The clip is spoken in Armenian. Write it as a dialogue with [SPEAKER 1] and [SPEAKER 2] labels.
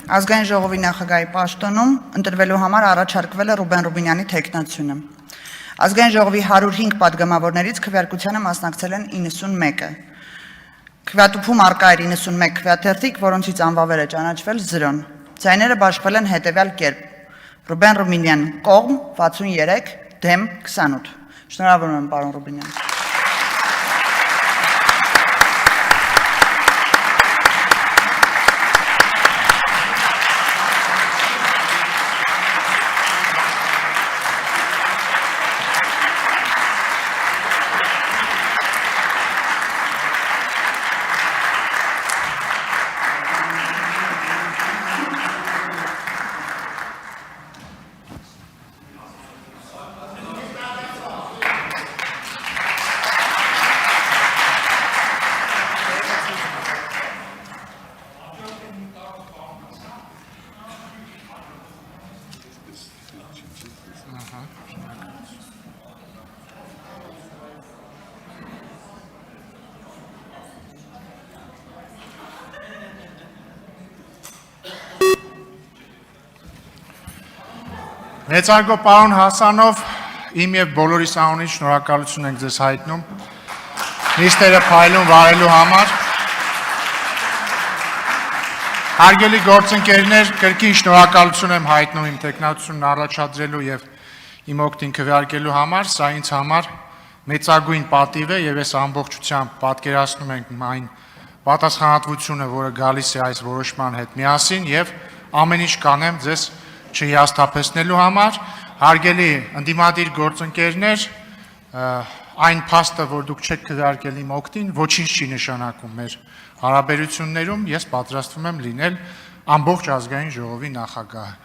[SPEAKER 1] Ազգային ժողովի նախագահի պաշտոնում ընտրվելու համար առաջարկվել է Ռուբեն Ռուբինյանի թեկնածությունը։ Ազգային ժողովի 105 падգամավորներից քվեարկությանը մասնակցել են 91-ը։ Քվեատուփում առկա էր 91 քվեաթերթիկ, որոնցից անվավեր է ճանաչվել 0-ն։ Ձայները բաշխվել են հետևյալ կերպ. Ռուբեն Ռուբինյան կողմ 63, դեմ 28։ Շնորհավորում եմ, պարոն Ռուբինյան։
[SPEAKER 2] Մեծարգո պարոն Հասանով, իմ և բոլորիս անունից շնորհակալություն ենք ձեզ հայտնում նիստերը փայլուն վարելու համար։ Հարգելի գործընկերներ, կրկին շնորհակալություն եմ հայտնում իմ թեկնածությունն առաջադրելու և իմ օգտին քվեարկելու համար, սա ինձ համար մեծագույն պատիվ է և ես ամբողջությամբ պատկերացնում ենք այն պատասխանատվությունը, որը գալիս է այս որոշման հետ միասին և ամեն ինչ կանեմ ձեզ չհիասթափեցնելու համար, հարգելի ընդդիմադիր գործընկերներ, այն փաստը, որ դուք չեք քվեարկել իմ օգտին, ոչինչ չի նշանակում մեր հարաբերություններում, ես պատրաստվում եմ լինել ամբողջ ազգային ժողովի նախագահը։